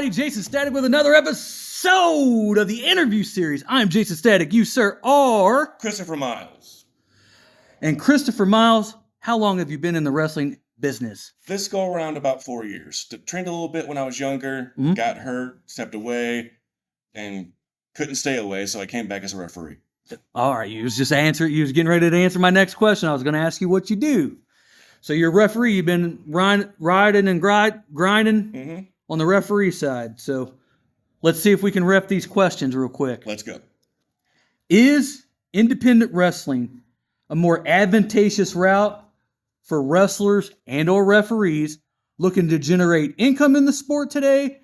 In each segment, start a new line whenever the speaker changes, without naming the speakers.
everybody. Jaysin Static with another episode of the interview series. I'm Jaysin Static. You, sir, are...
Christopher Miles.
And Christopher Miles, how long have you been in the wrestling business?
This go around about 4 years. Trained a little bit when I was younger, got hurt, stepped away, and couldn't stay away, so I came back as a referee.
All right, you was getting ready to answer my next question. I was going to ask you what you do. So you're a referee. You've been riding and grinding on the referee side. So let's see if we can ref these questions real quick.
Let's go.
Is independent wrestling a more advantageous route for wrestlers and or referees looking to generate income in the sport today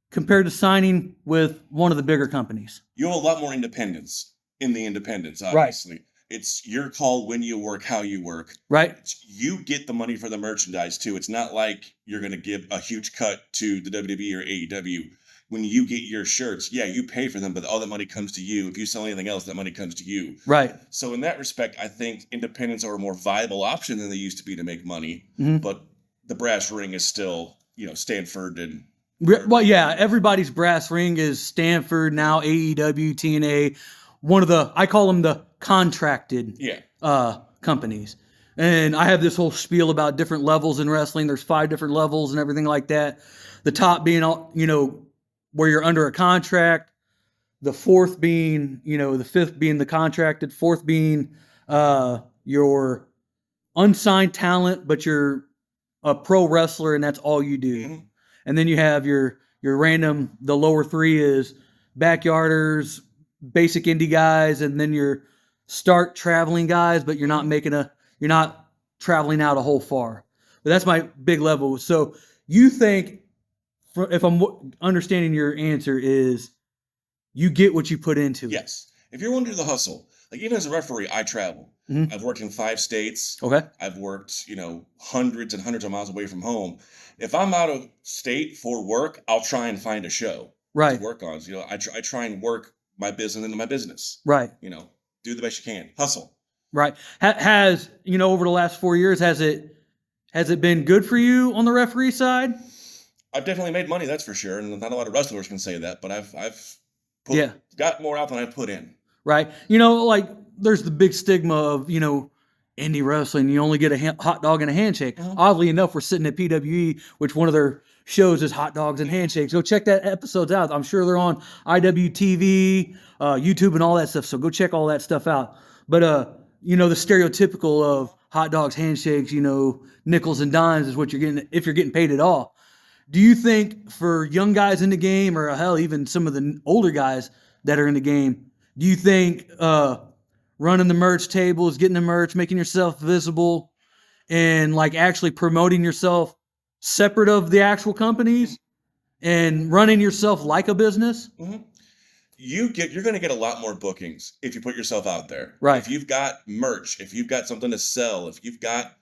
compared to signing with one of the bigger companies?
You have a lot more independence in the independents, obviously. Right. It's your call when you work, how you work.
Right.
You get the money for the merchandise, too. It's not like you're going to give a huge cut to the WWE or AEW. When you get your shirts, yeah, you pay for them, but all that money comes to you. If you sell anything else, that money comes to you.
Right.
So in that respect, I think independents are a more viable option than they used to be to make money. But the brass ring is still, Stanford and...
Well, yeah, everybody's brass ring is Stanford, now AEW, TNA. I call them the contracted companies. And I have this whole spiel about different levels in wrestling. There's 5 different levels and everything like that. The top being, where you're under a contract. The 4th being, the 5th being the contracted. 4th being your unsigned talent, but you're a pro wrestler and that's all you do. And then you have your random, the lower 3 is backyarders, basic indie guys, and then your start traveling guys, but you're not traveling out a whole far. But that's my big level. So you think, if I'm understanding your answer, is you get what you put into it.
Yes. If you're willing to do the hustle, like even as a referee, I travel. I've worked in 5 states.
Okay.
I've worked, hundreds and hundreds of miles away from home. If I'm out of state for work, I'll try and find a show to work on. So, I try and work my business into my business. Right. Do the best you can. Hustle.
Right. Has, over the last 4 years, has it been good for you on the referee side?
I've definitely made money, that's for sure. And not a lot of wrestlers can say that, but I've got more out than I've put in.
Right. There's the big stigma of, indie wrestling. You only get a hot dog and a handshake. Oddly enough, we're sitting at PWE, which one of their shows is hot dogs and handshakes. Go check that episodes out. I'm sure they're on IWTV, YouTube, and all that stuff. So go check all that stuff out. But the stereotypical of hot dogs, handshakes, nickels and dimes is what you're getting if you're getting paid at all. Do you think for young guys in the game, or hell, even some of the older guys that are in the game, do you think running the merch tables, getting the merch, making yourself visible, and actually promoting yourself separate of the actual companies and running yourself like a business?
You're going to get a lot more bookings if you put yourself out there.
Right.
If you've got merch, if you've got something to sell, if you've got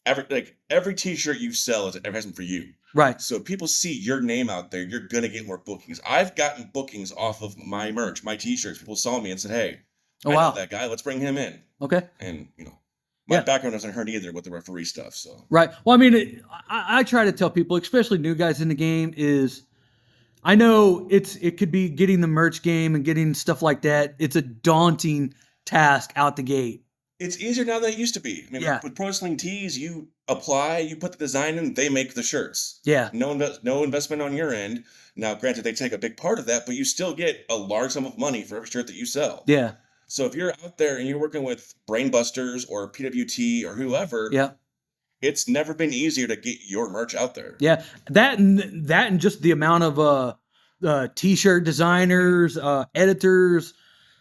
every t-shirt you sell is an advertisement for you.
Right.
So if people see your name out there, you're going to get more bookings. I've gotten bookings off of my merch, my t-shirts. People saw me and said, hey, I know that guy. Let's bring him in.
Okay.
And, my background doesn't hurt either with the referee stuff. So
right. Well, I try to tell people, especially new guys in the game, is I know it could be getting the merch game and getting stuff like that. It's a daunting task out the gate.
It's easier now than it used to be. With Pro Wrestling Tees, you apply, you put the design in, they make the shirts.
Yeah.
No investment on your end. Now, granted, they take a big part of that, but you still get a large sum of money for every shirt that you sell.
Yeah.
So if you're out there and you're working with Brainbusters or PWT or whoever, it's never been easier to get your merch out there.
Yeah. That and just the amount of t-shirt designers, editors,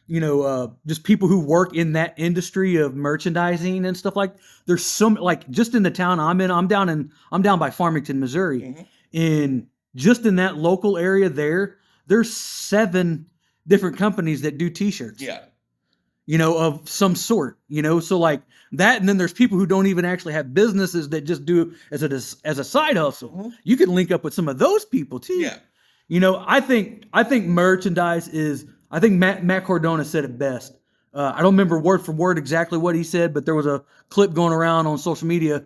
just people who work in that industry of merchandising and stuff there's some, just in the town I'm in, I'm down by Farmington, Missouri. And just in that local area there's 7 different companies that do t-shirts.
Yeah.
Of some sort, so that. And then there's people who don't even actually have businesses that just do as a side hustle. You can link up with some of those people too.
Yeah.
I think merchandise is, I think Matt Cardona said it best. I don't remember word for word exactly what he said, but there was a clip going around on social media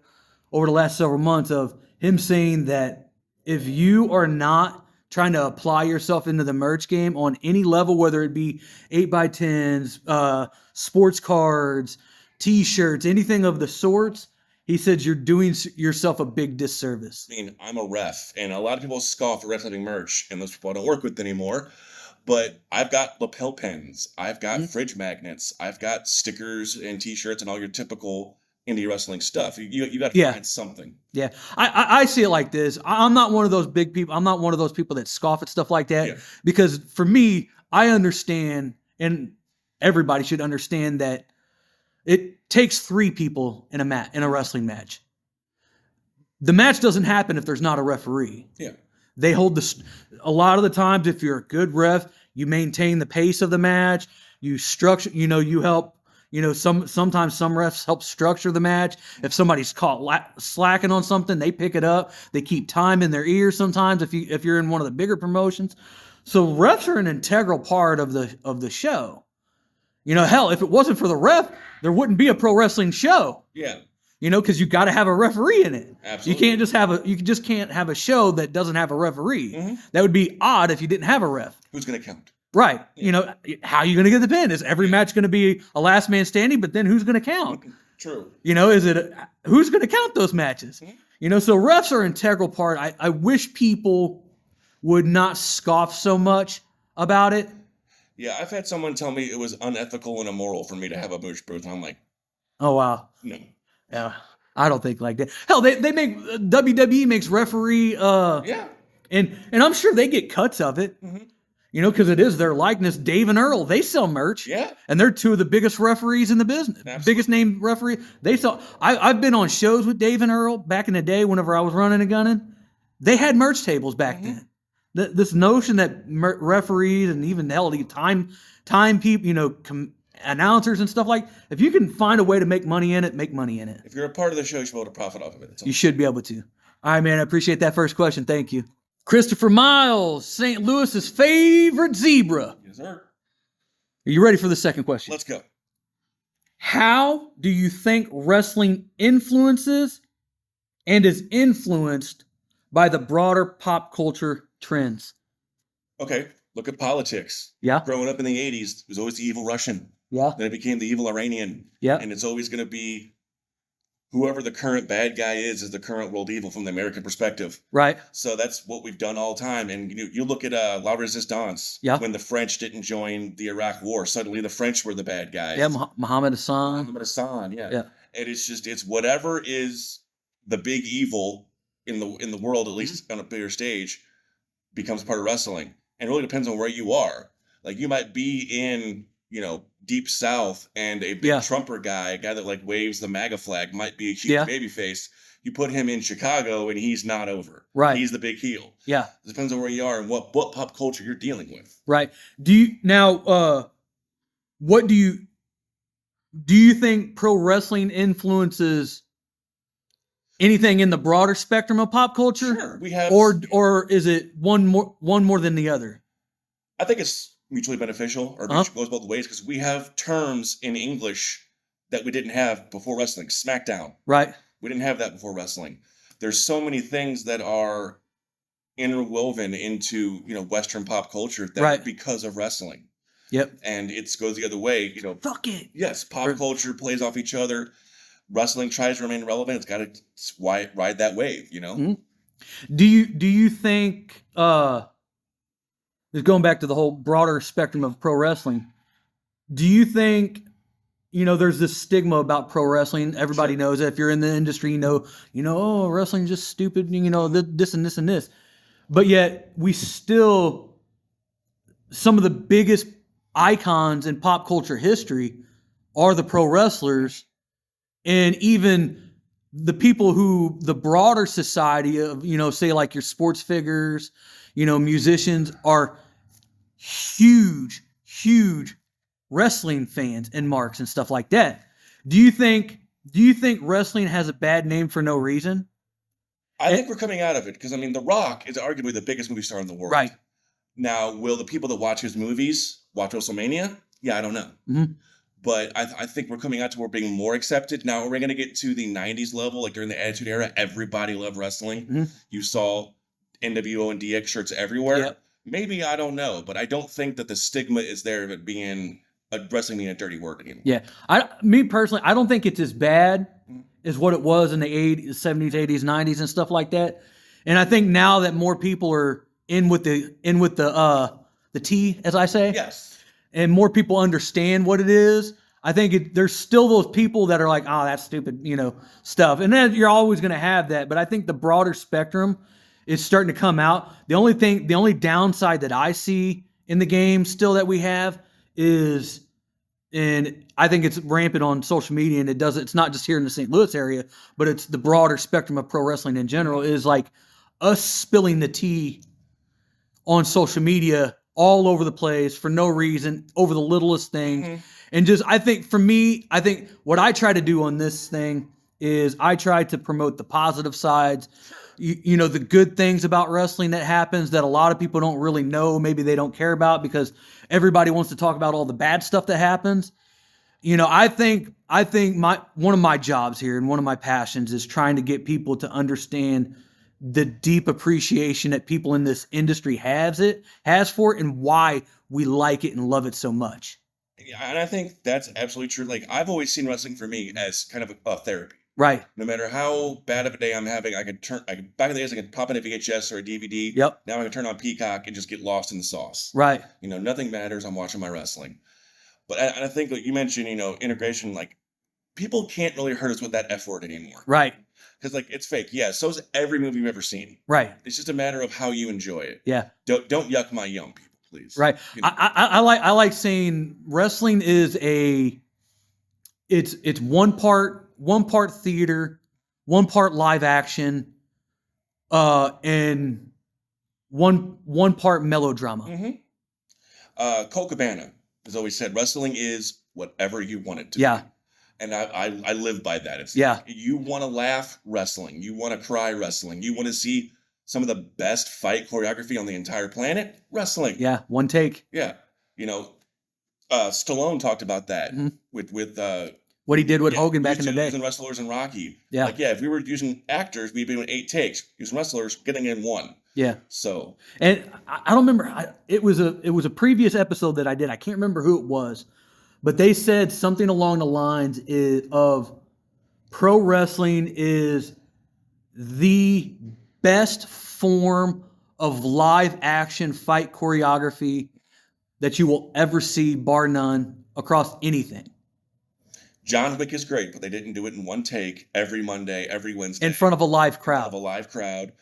over the last several months of him saying that if you are not trying to apply yourself into the merch game on any level, whether it be 8x10s, sports cards, t-shirts, anything of the sorts, he said you're doing yourself a big disservice.
I mean, I'm a ref, and a lot of people scoff at wrestling merch, and those people I don't work with anymore. But I've got lapel pins, I've got fridge magnets, I've got stickers and t-shirts and all your typical indie wrestling stuff. You got to find something.
Yeah. I see it like this. I'm not one of those big people. I'm not one of those people that scoff at stuff like that. Because for me, I understand, and everybody should understand, that it takes 3 people in a wrestling match. The match doesn't happen if there's not a referee.
Yeah.
They hold a lot of the times, if you're a good ref, you maintain the pace of the match. You structure, you help, sometimes some refs help structure the match. If somebody's caught slacking on something, they pick it up. They keep time in their ears sometimes if you're in one of the bigger promotions. So refs are an integral part of the show. Hell, if it wasn't for the ref, there wouldn't be a pro wrestling show.
Yeah.
Because you got to have a referee in it.
Absolutely.
You just can't have a show that doesn't have a referee. That would be odd if you didn't have a ref.
Who's going to count?
Right. Yeah. How are you going to get the pin? Is every match going to be a last man standing, but then who's going to count?
True.
Who's going to count those matches? So refs are an integral part. I wish people would not scoff so much about it.
Yeah, I've had someone tell me it was unethical and immoral for me to have a merch booth, and I'm like,
oh, wow.
No.
Yeah, I don't think like that. Hell, they make WWE makes referee.
Yeah.
And I'm sure they get cuts of it. Because it is their likeness. Dave and Earl, they sell merch.
Yeah.
And they're 2 of the biggest referees in the business.
Absolutely.
Biggest name referee. They sell. I've been on shows with Dave and Earl back in the day whenever I was running and gunning. They had merch tables back then. This notion that referees and even the time people, announcers and stuff if you can find a way to make money in it, make money in it.
If you're a part of the show, you should be able to profit off of it.
You should be able to. All right, man. I appreciate that first question. Thank you. Christopher Miles, St. Louis's favorite zebra.
Yes, sir.
Are you ready for the second question?
Let's go.
How do you think wrestling influences and is influenced by the broader pop culture trends?
Okay, look at politics.
Yeah.
Growing up in the 80s, it was always the evil Russian.
Yeah.
Then it became the evil Iranian.
Yeah.
And it's always going to be whoever the current bad guy is the current world evil from the American perspective.
Right.
So that's what we've done all the time. And you look at La Resistance.
Yeah.
When the French didn't join the Iraq War, suddenly the French were the bad guys.
Yeah, Muhammad Hassan.
Yeah.
Yeah.
And it's whatever is the big evil in the world, at least on a bigger stage, becomes part of wrestling. And it really depends on where you are. Like you might be in, Deep South, and a big Trumper guy, a guy that waves the MAGA flag, might be a huge babyface. You put him in Chicago and he's not over. Right. He's the big heel. Yeah. It depends on where you are and what pop culture you're dealing with.
Right. What do you think pro wrestling influences anything in the broader spectrum of pop culture?
Sure. We have,
or is it one more than the other?
I think it's mutually beneficial, or goes both ways, because we have terms in English that we didn't have before wrestling. SmackDown. Right. We didn't have that before wrestling. There's so many things that are interwoven into, Western pop culture that because of wrestling. Yep. And it goes the other way, Fuck it. Yes, pop culture plays off each other. Wrestling tries to remain relevant. It's got to ride that wave, Mm-hmm.
Do you think just going back to the whole broader spectrum of pro wrestling, do you think, there's this stigma about pro wrestling? Everybody knows that if you're in the industry, oh, wrestling's just stupid, this and this and this. But yet we still, some of the biggest icons in pop culture history are the pro wrestlers, and even the people who the broader society of, say like your sports figures, musicians are huge wrestling fans and marks and stuff like that. Do you think wrestling has a bad name for no reason?
I think we're coming out of it because, The Rock is arguably the biggest movie star in the world. Right. Now, will the people that watch his movies watch WrestleMania? Yeah, I don't know. Mm-hmm. But I think we're coming out to where we're being more accepted. Now, we're going to get to the 90s level, like during the Attitude Era, everybody loved wrestling. Mm-hmm. You saw NWO and DX shirts everywhere. Yep. Maybe, I don't know, but I don't think that the stigma is there of it being wrestling being a dirty word anymore.
Yeah, me personally, I don't think it's as bad as what it was in the 80s, 70s, 80s, 90s, and stuff like that. And I think now that more people are in with the T, as I say,
yes,
and more people understand what it is. I think there's still those people that are like, oh, that's stupid, stuff. And then you're always going to have that. But I think the broader spectrum is starting to come out. The only downside that I see in the game still that we have is, and I think it's rampant on social media, and it's not just here in the St. Louis area, but it's the broader spectrum of pro wrestling in general, is like us spilling the tea on social media all over the place for no reason, over the littlest things. Mm-hmm. And just, I think what I try to do on this thing is I try to promote the positive sides, the good things about wrestling that happens that a lot of people don't really know, maybe they don't care about because everybody wants to talk about all the bad stuff that happens. I think one of my jobs here and one of my passions is trying to get people to understand the deep appreciation that people in this industry has for it and why we like it and love it so much.
Yeah, and I think that's absolutely true. Like, I've always seen wrestling for me as kind of a therapy.
Right.
No matter how bad of a day I'm having, back in the days, I could pop in a VHS or a DVD.
Yep.
Now I can turn on Peacock and just get lost in the sauce.
Right.
Nothing matters. I'm watching my wrestling. But I think that you mentioned, integration, like, people can't really hurt us with that F word anymore.
Right.
Because, like, it's fake. Yeah, so is every movie you've ever seen.
Right.
It's just a matter of how you enjoy it.
Yeah.
Don't yuck my yum, people, please.
Right. I like saying wrestling is it's one part theater, one part live action, and one part melodrama.
Mm-hmm. Cole Cabana has always said wrestling is whatever you want it to
be.
And I live by that. It's
yeah.
Like, you want to laugh, wrestling. You want to cry, wrestling. You want to see some of the best fight choreography on the entire planet, wrestling.
Yeah, one take.
Yeah. Stallone talked about that with
what he did with Hogan back in the day.
Using wrestlers in Rocky.
Yeah.
Like, if we were using actors, we'd be doing 8 takes. Using wrestlers, getting in 1.
Yeah.
So.
And I don't remember. It was a previous episode that I did. I can't remember who it was. But they said something along the lines of pro wrestling is the best form of live action fight choreography that you will ever see, bar none, across anything.
John Wick is great, but they didn't do it in 1 take every Monday, every Wednesday.
In front of a live crowd.
In front of a live crowd.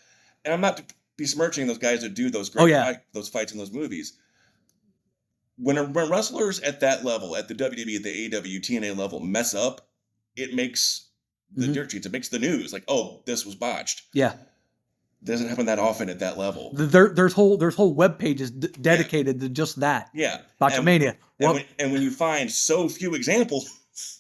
And I'm not besmirching those guys that do those great those fights in those movies. When wrestlers at that level, at the WWE, at the AEW, TNA level, mess up, it makes the dirt sheets. It makes the news. Like, oh, this was botched.
Yeah.
Doesn't happen that often at that level.
There's whole web pages dedicated to just that.
Yeah.
Botchamania.
And when you find so few examples,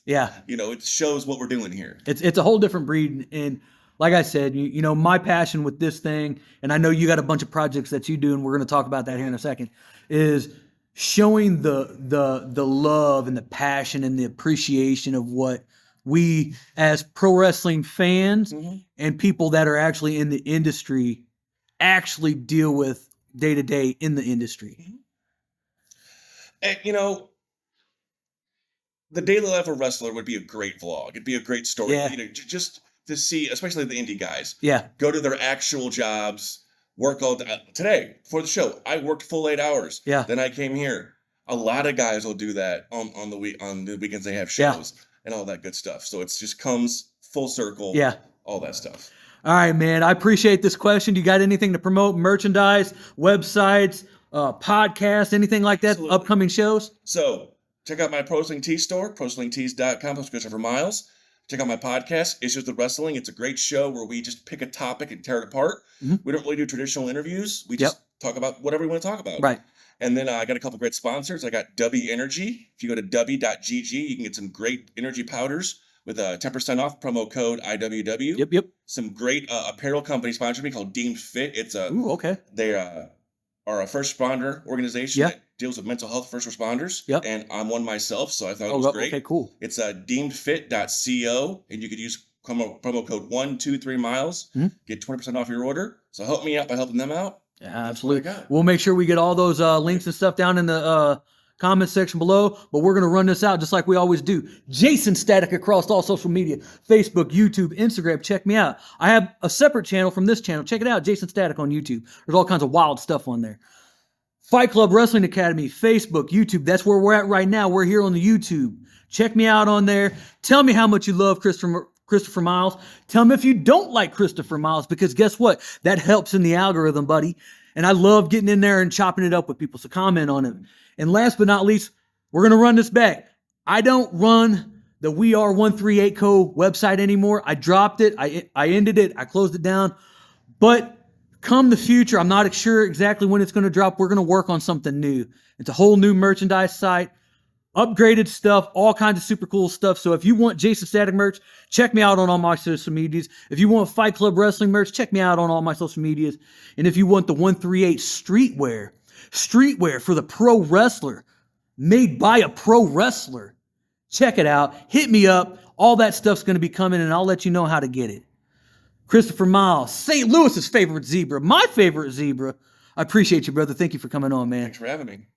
it shows what we're doing here.
It's a whole different breed. And like I said, my passion with this thing, and I know you got a bunch of projects that you do, and we're going to talk about that here in a second, is showing the love and the passion and the appreciation of what we as pro wrestling fans and people that are actually in the industry actually deal with day to day in the industry.
And, the daily life of a wrestler would be a great vlog. It'd be a great story.
Yeah.
Just to see, especially the indie guys.
Yeah.
Go to their actual jobs. Work all day. Today, for the show, I worked full 8 hours.
Yeah.
Then I came here. A lot of guys will do that on the weekends they have shows and all that good stuff. So it just comes full circle.
Yeah.
All that stuff.
All right, man. I appreciate this question. Do you got anything to promote? Merchandise, websites, podcasts, anything like that? Absolutely. Upcoming shows?
So check out my Pro Wrestling Tee store, prowrestlingtees.com. Post Christopher Miles. Check out my podcast, Issues with Wrestling. It's a great show where we just pick a topic and tear it apart. We don't really do traditional interviews. We just talk about whatever we want to talk about.
Right.
And then I got a couple great sponsors. I got W Energy. If you go to w.gg, you can get some great energy powders with a 10% off promo code IWW.
Yep.
Some great apparel company sponsored me called Deemed Fit. It's they are a first responder organization that deals with mental health first responders. Yep. And I'm one myself, so I thought it was great.
Okay, cool.
It's deemedfit.co, and you could use promo code 123miles. Get 20% off your order. So help me out by helping them out.
Yeah, absolutely. We'll make sure we get all those links and stuff down in the comment section below, but we're going to run this out just like we always do. Jaysin Static across all social media, Facebook, YouTube, Instagram. Check me out. I have a separate channel from this channel. Check it out, Jaysin Static on YouTube. There's all kinds of wild stuff on there. Fight Club Wrestling Academy, Facebook, YouTube. That's where we're at right now. We're here on the YouTube. Check me out on there. Tell me how much you love Christopher Miles. Tell me if you don't like Christopher Miles, because guess what? That helps in the algorithm, buddy. And I love getting in there and chopping it up with people. So comment on it. And last but not least, we're going to run this back. I don't run the We Are 138 Co. website anymore. I dropped it. I ended it. I closed it down. But come the future, I'm not sure exactly when it's going to drop. We're going to work on something new. It's a whole new merchandise site, upgraded stuff, all kinds of super cool stuff. So if you want Jaysin Static merch, check me out on all my social medias. If you want Fight Club Wrestling merch, check me out on all my social medias. And if you want the 138 streetwear for the pro wrestler, made by a pro wrestler, check it out. Hit me up. All that stuff's going to be coming, and I'll let you know how to get it. Christopher Miles, St. Louis's favorite zebra, my favorite zebra. I appreciate you, brother. Thank you for coming on, man.
Thanks for having me.